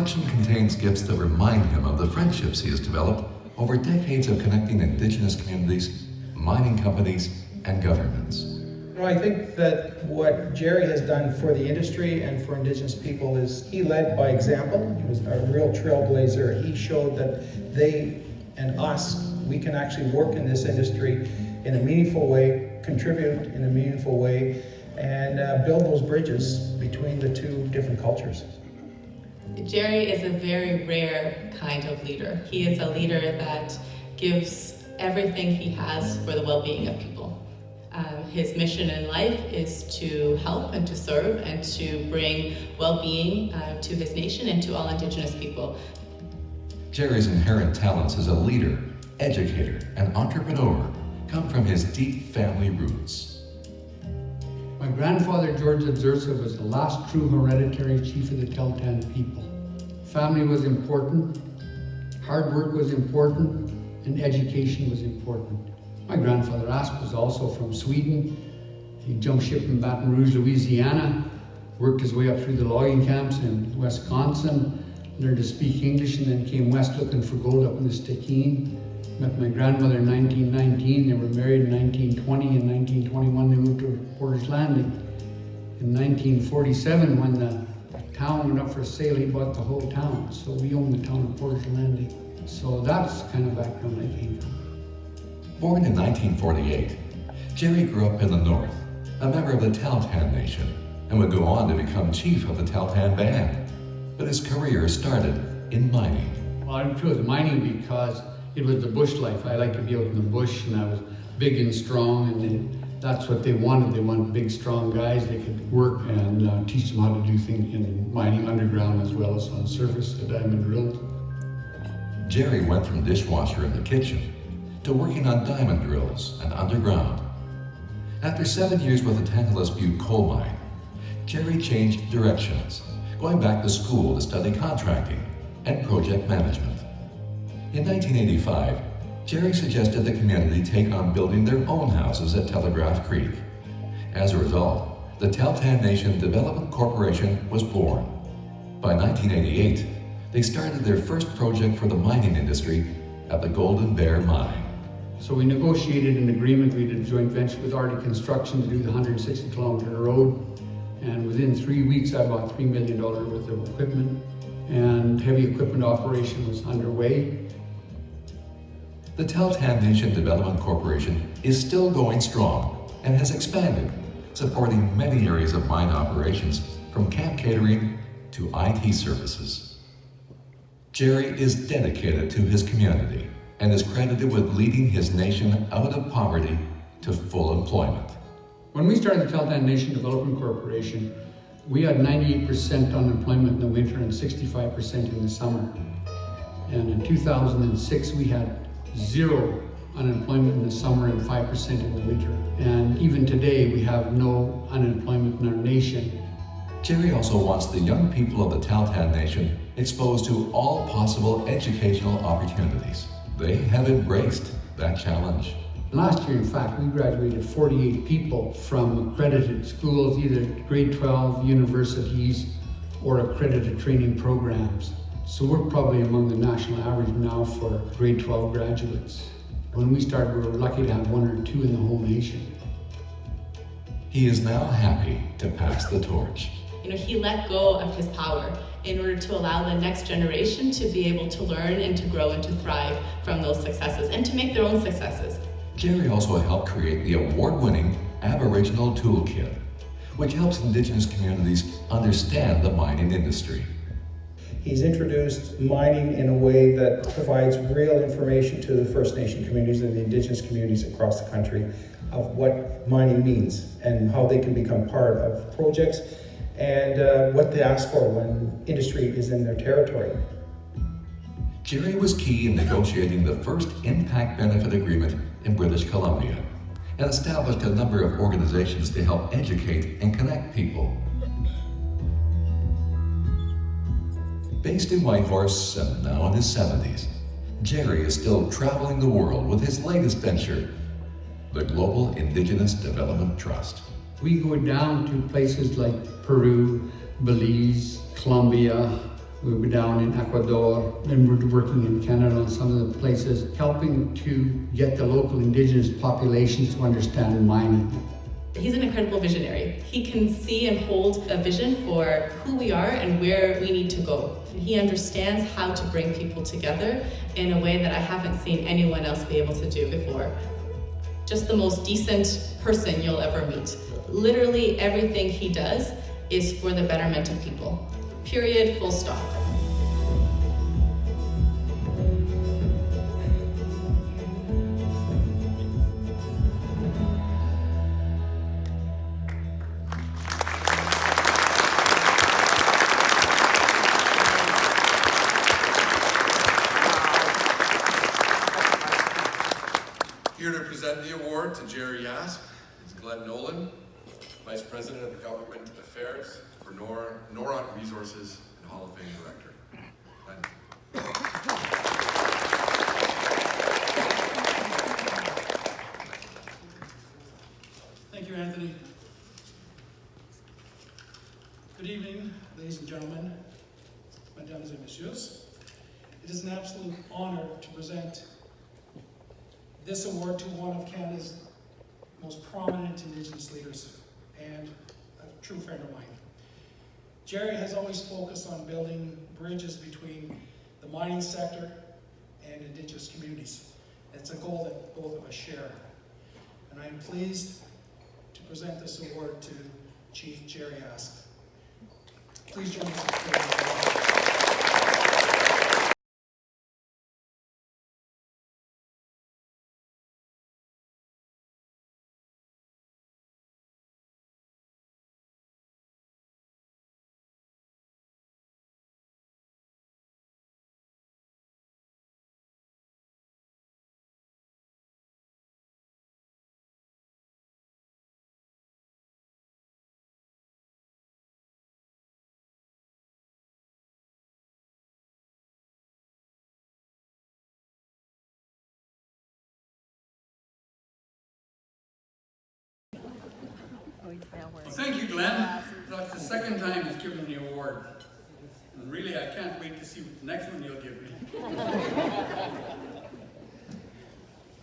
collection contains gifts that remind him of the friendships he has developed over decades of connecting Indigenous communities, mining companies, and governments. I think that what Jerry has done for the industry and for Indigenous people is he led by example. He was a real trailblazer. He showed that they and us, we can actually work in this industry in a meaningful way, contribute in a meaningful way, and build those bridges between the two different cultures. Jerry is a very rare kind of leader. He is a leader that gives everything he has for the well-being of people. His mission in life is to help and to serve and to bring well-being to his nation and to all Indigenous people. Jerry's inherent talents as a leader, educator, and entrepreneur come from his deep family roots. My grandfather, George Adzursa, was the last true hereditary chief of the Tahltan people. Family was important, hard work was important, and education was important. My grandfather Asp was also from Sweden. He jumped ship in Baton Rouge, Louisiana, worked his way up through the logging camps in Wisconsin, learned to speak English, and then came west looking for gold up in the Stikine. Met my grandmother in 1919. They were married in 1920. In 1921, they moved to Portage Landing. In 1947, when the town went up for sale, he bought the whole town. So we own the town of Portage Landing. So that's the kind of background I came from. Born in 1948, Jerry grew up in the north, a member of the Tahltan Nation, and would go on to become chief of the Tahltan Band. But his career started in mining. Well, I chose mining because it was the bush life. I liked to be out in the bush, and I was big and strong, and that's what they wanted. They wanted big, strong guys. They could work and teach them how to do things in mining underground as well as on surface, the diamond drills. Jerry went from dishwasher in the kitchen to working on diamond drills and underground. After 7 years with the Tantalus Butte coal mine, Jerry changed directions, going back to school to study contracting and project management. In 1985, Jerry suggested the community take on building their own houses at Telegraph Creek. As a result, the Tahltan Nation Development Corporation was born. By 1988, they started their first project for the mining industry at the Golden Bear Mine. So we negotiated an agreement. We did a joint venture with Arctic Construction to do the 160-kilometer road. And within 3 weeks, I bought $3 million worth of equipment, and heavy equipment operation was underway. The Tahltan Nation Development Corporation is still going strong and has expanded, supporting many areas of mine operations, from camp catering to IT services. Jerry is dedicated to his community and is credited with leading his nation out of poverty to full employment. When we started the Tahltan Nation Development Corporation, we had 98% unemployment in the winter and 65% in the summer. And in 2006, we had 0 unemployment in the summer and 5% in the winter. And even today, we have no unemployment in our nation. Jerry also wants the young people of the Tahltan Nation exposed to all possible educational opportunities. They have embraced that challenge. Last year, in fact, we graduated 48 people from accredited schools, either grade 12 universities or accredited training programs. So we're probably among the national average now for grade 12 graduates. When we started, we were lucky to have 1 or 2 in the whole nation. He is now happy to pass the torch. He let go of his power in order to allow the next generation to be able to learn and to grow and to thrive from those successes and to make their own successes. Jerry also helped create the award-winning Aboriginal Toolkit, which helps Indigenous communities understand the mining industry. He's introduced mining in a way that provides real information to the First Nation communities and the Indigenous communities across the country of what mining means and how they can become part of projects and what they ask for when industry is in their territory. Jerry was key in negotiating the first impact benefit agreement in British Columbia and established a number of organizations to help educate and connect people. Based in Whitehorse and now in his 70s, Jerry is still traveling the world with his latest venture, the Global Indigenous Development Trust. We go down to places like Peru, Belize, Colombia, We'll be down in Ecuador, then we're working in Canada on some of the places, helping to get the local indigenous populations to understand mining. He's an incredible visionary. He can see and hold a vision for who we are and where we need to go. He understands how to bring people together in a way that I haven't seen anyone else be able to do before. Just the most decent person you'll ever meet. Literally everything he does is for the betterment of people. Period, full stop. Here to present the award to Jerry Yasp is Glenn Nolan, Vice President of Government Affairs for Noron Resources and Hall of Fame Director. Glenn. Thank you, Anthony. Good evening, ladies and gentlemen, mesdames et messieurs. It is an absolute honor to present this award to one of Canada's most prominent Indigenous leaders and a true friend of mine. Jerry has always focused on building bridges between the mining sector and Indigenous communities. It's a goal that both of us share. And I am pleased to present this award to Chief Jerry Asp. Please join us in prayer. Well, thank you, Glenn. That's the second time he's given me the award. And really, I can't wait to see what the next one you'll give me.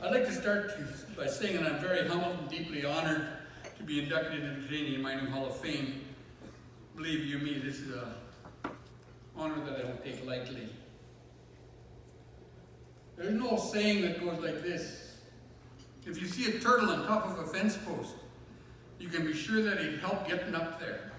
I'd like to start by saying that I'm very humbled and deeply honored to be inducted into the Canadian Mining Hall of Fame. Believe you me, this is an honor that I don't take lightly. There's no saying that goes like this: if you see a turtle on top of a fence post, you can be sure that he'd help getting up there.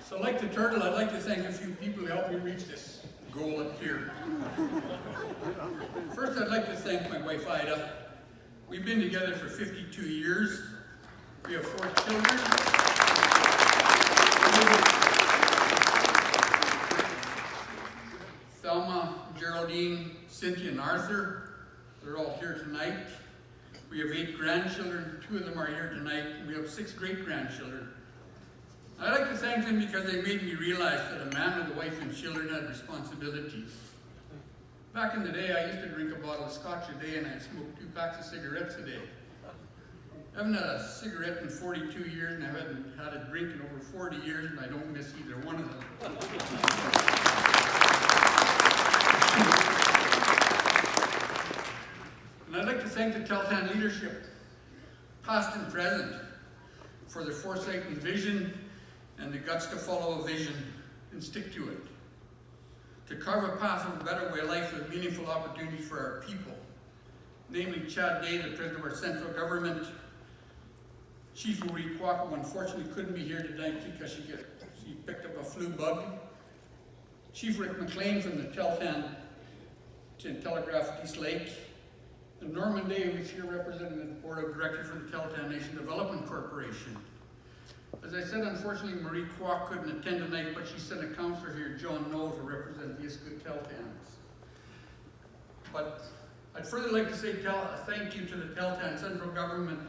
So like the turtle, I'd like to thank a few people who helped me reach this goal up here. First, I'd like to thank my wife, Ida. We've been together for 52 years. We have 4 children. Thelma, Geraldine, Cynthia, and Arthur, they're all here tonight. We have 8 grandchildren, 2 of them are here tonight, and we have 6 great-grandchildren. I'd like to thank them because they made me realize that a man with a wife and children had responsibilities. Back in the day, I used to drink a bottle of scotch a day and I'd smoke 2 packs of cigarettes a day. I haven't had a cigarette in 42 years, and I haven't had a drink in over 40 years, and I don't miss either one of them. And I'd like to thank the Teltan leadership, past and present, for their foresight and vision, and the guts to follow a vision and stick to it. To carve a path of a better way of life with meaningful opportunities for our people. Namely, Chad Day, the President of our central government, Chief Marie Kwok, who unfortunately couldn't be here tonight because she picked up a flu bug. Chief Rick McLean from the Teltan Telegraph East Lake. And Norman Day, who's here representing the Board of Directors for the Teltan Nation Development Corporation. As I said, unfortunately, Marie Kwok couldn't attend tonight, but she sent a counselor here, John Noel, to represent the Iskut Teltans. But I'd further like to say thank you to the Teltan Central Government,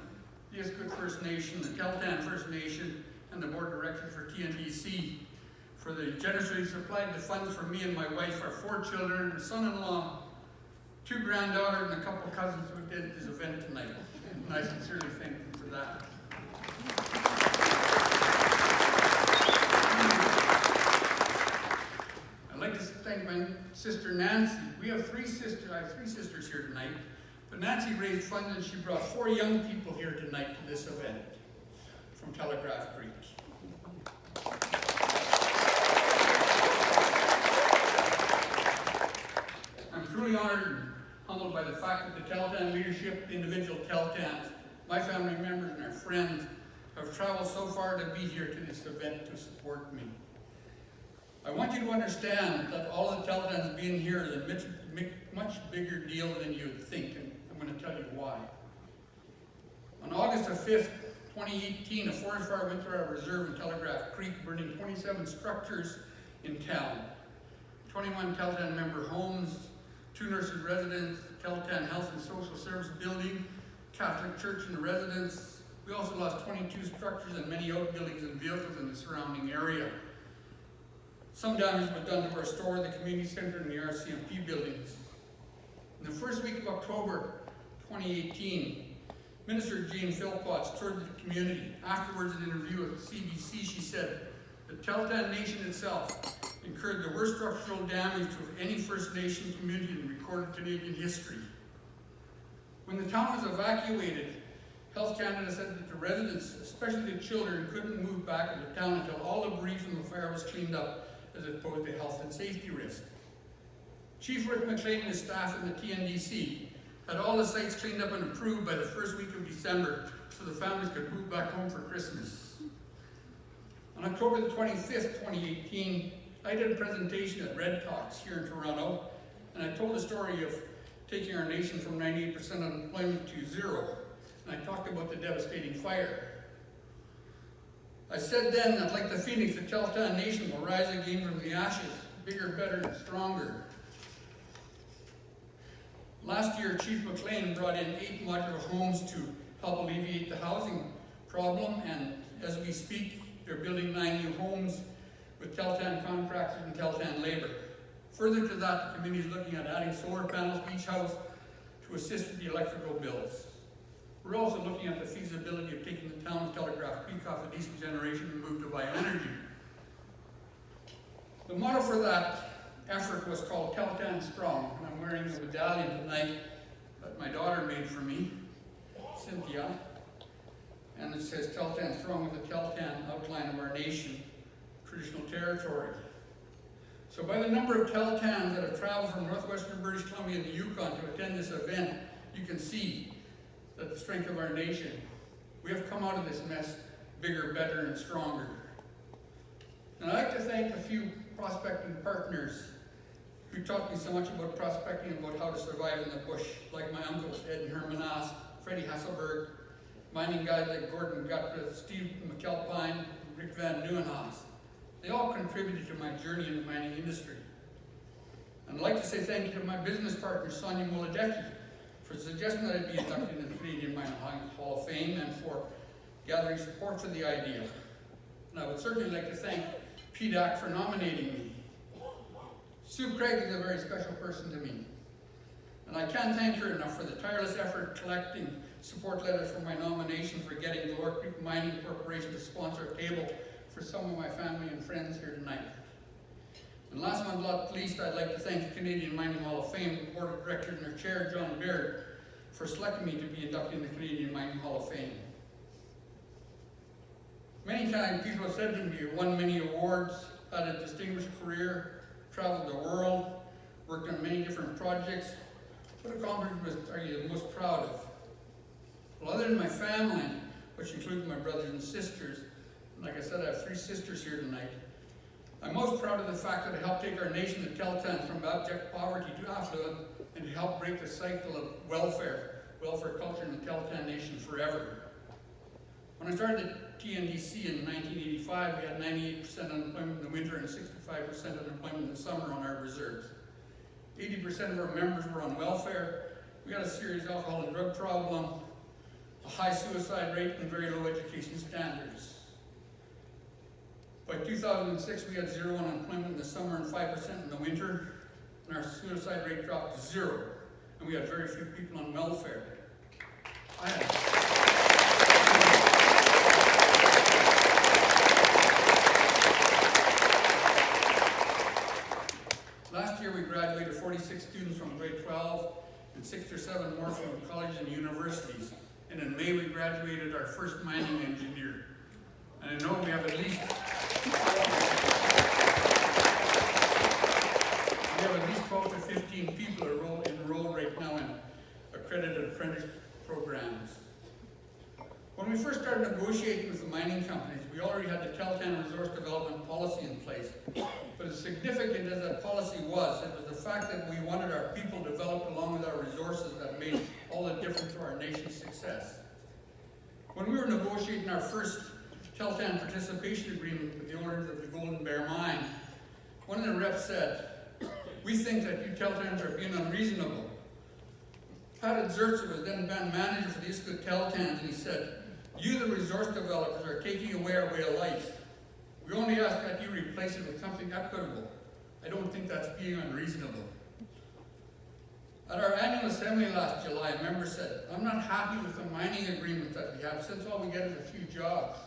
the Iskut First Nation, the Teltan First Nation, and the Board of Directors for TNDC for the generously supplied the funds for me and my wife, our 4 children, a son-in-law, 2 granddaughters and a couple of cousins who attended this event tonight. And I sincerely thank them for that. I'd like to thank my sister Nancy. We have 3 sisters. I have 3 sisters here tonight. But Nancy raised funds and she brought 4 young people here tonight to this event from Telegraph Creek. I'm truly honored and humbled by the fact that the Teltan leadership, the individual Teltans, my family members and our friends have traveled so far to be here to this event to support me. I want you to understand that all of the Teltans being here is a much bigger deal than you would think, and I'm going to tell you why. On August the 5th, 2018, a forest fire went through our reserve in Telegraph Creek, burning 27 structures in town. 21 Teltan member homes, 2 nurses' residence, Teltan Health and Social Service building, Catholic church and residence. We also lost 22 structures and many outbuildings and vehicles in the surrounding area. Some damage was done to our store, the community center, and the RCMP buildings. In the first week of October 2018, Minister Jane Philpotts toured the community. Afterwards, in an interview with CBC, she said, "The Teltan Nation itself incurred the worst structural damage to any First Nation community in recorded Canadian history." When the town was evacuated, Health Canada said that the residents, especially the children, couldn't move back into town until all debris from the fire was cleaned up, as opposed to health and safety risk. Chief Rick McLean and his staff in the TNDC had all the sites cleaned up and approved by the first week of December so the families could move back home for Christmas. On October the 25th, 2018, I did a presentation at Red Talks here in Toronto, and I told the story of taking our nation from 98% unemployment to 0, and I talked about the devastating fire. I said then that like the phoenix, the Teltan Nation will rise again from the ashes, bigger, better, and stronger. Last year, Chief McLean brought in 8 modular homes to help alleviate the housing problem, and as we speak, they're building 9 new homes with Teltan contractors and Teltan labor. Further to that, the community is looking at adding solar panels to each house to assist with the electrical bills. We're also looking at the feasibility of taking the town of Telegraph Creek off of diesel generation and move to bioenergy. The motto for that effort was called Teltan Strong, and I'm wearing a medallion tonight that my daughter made for me, Cynthia, and it says Teltan Strong with the Teltan outline of our nation, traditional territory. So by the number of Teltans that have traveled from northwestern British Columbia and the Yukon to attend this event, you can see that the strength of our nation. We have come out of this mess bigger, better, and stronger. And I'd like to thank a few prospecting partners who taught me so much about prospecting and about how to survive in the bush, like my uncles Ed and Herman Ost, Freddie Hasselberg, mining guys like Gordon Gutbreth, Steve McAlpine, Rick Van Nieuwenhuis. They all contributed to my journey in the mining industry. And I'd like to say thank you to my business partner, Sonia Muladecki, for suggesting that I be inducted in the Canadian Mining Hall of Fame and for gathering support for the idea. And I would certainly like to thank PDAC for nominating me. Sue Craig is a very special person to me. And I can't thank her enough for the tireless effort collecting support letters for my nomination, for getting the Lower Creek Mining Corporation to sponsor a table for some of my family and friends here tonight. And last but not least, I'd like to thank the Canadian Mining Hall of Fame, the Board of Directors and their Chair, John Baird, for selecting me to be inducted in the Canadian Mining Hall of Fame. Many times people have said to me, you won many awards, had a distinguished career, traveled the world, worked on many different projects. What accomplishments are you the most proud of? Well, other than my family, which includes my brothers and sisters, and like I said, I have 3 sisters here tonight, I'm most proud of the fact that I helped take our nation, the Teltan, from abject poverty to affluence, and to help break the cycle of welfare culture in the Teltan Nation forever. When I started at TNDC in 1985, we had 98% unemployment in the winter and 65% unemployment in the summer on our reserves. 80% of our members were on welfare. We had a serious alcohol and drug problem, a high suicide rate, and very low education standards. By 2006, we had 0 unemployment in the summer and 5% in the winter, and our suicide rate dropped to 0. and we had very few people on welfare. Last year we graduated 46 students from grade 12 and 6 or 7 more from colleges and universities. And in May we graduated our first mining engineer. And I know we have at least 12 to 15 people enrolled right now in accredited apprentice programs. When we first started negotiating with the mining companies, we already had the Teltan resource development policy in place. But as significant as that policy was, it was the fact that we wanted our people developed along with our resources that made all the difference to our nation's success. When we were negotiating our first Teltan participation agreement with the owners of the Golden Bear mine, one of the reps said, "We think that you Teltans are being unreasonable." Pat Zertzer was then band manager for the Iska Teltans, and he said, "You, the resource developers, are taking away our way of life. We only ask that you replace it with something equitable. I don't think that's being unreasonable." At our annual assembly last July, a member said, "I'm not happy with the mining agreement that we have, since all we get is a few jobs."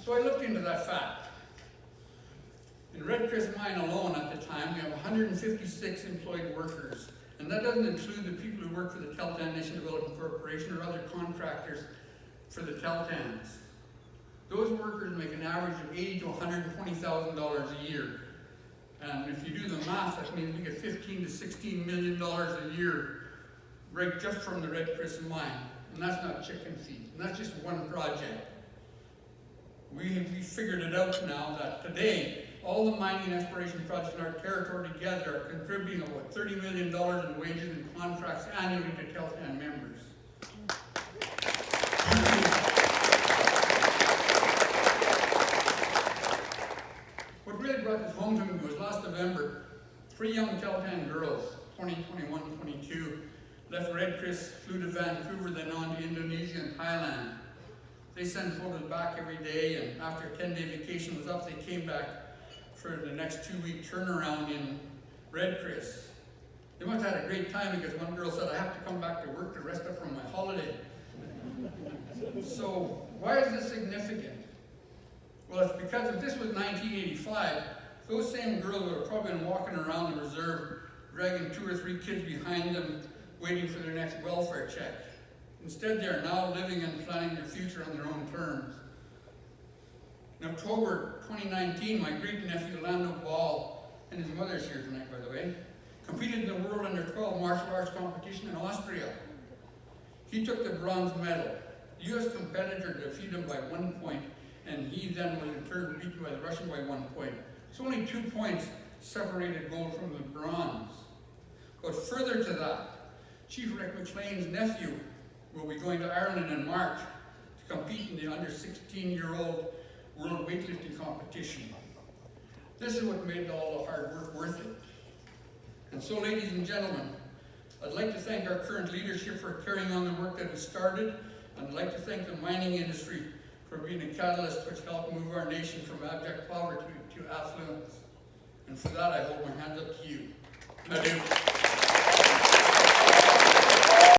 So I looked into that fact. In Red Chris Mine alone at the time, we have 156 employed workers, and that doesn't include the people who work for the Teltan Nation Development Corporation or other contractors for the Teltans. Those workers make an average of $80,000 to $120,000 a year. And if you do the math, that means we get $15 to $16 million a year right just from the Red Chris Mine. And that's not chicken feed, and that's just one project. We figured it out now that today, all the mining and exploration projects in our territory together are contributing about $30 million in wages and contracts annually to Teltan members. What really brought this home to me was last November, 3 young Teltan girls, 20, 21, 22, left Red Chris, flew to Vancouver, then on to Indonesia and Thailand. They send photos back every day, and after a 10-day vacation was up, they came back for the next 2-week turnaround in Red Chris. They must have had a great time, because one girl said, "I have to come back to work to rest up from my holiday." So why is this significant? Well, it's because if this was 1985, those same girls would have probably been walking around the reserve, dragging 2 or 3 kids behind them, waiting for their next welfare check. Instead, they are now living and planning their future on their own terms. In October 2019, my great-nephew Lando Ball, and his mother's here tonight, by the way, competed in the World Under-12 martial arts competition in Austria. He took the bronze medal. The U.S. competitor defeated him by 1 point, and he then was in turn beaten by the Russian by 1 point. So only 2 points separated gold from the bronze. But further to that, Chief Rick McLean's nephew will be going to Ireland in March to compete in the under 16-year-old world weightlifting competition. This is what made all the hard work worth it. And so, ladies and gentlemen, I'd like to thank our current leadership for carrying on the work that we started, and I'd like to thank the mining industry for being a catalyst which helped move our nation from abject poverty to affluence. And for that, I hold my hands up to you. I do.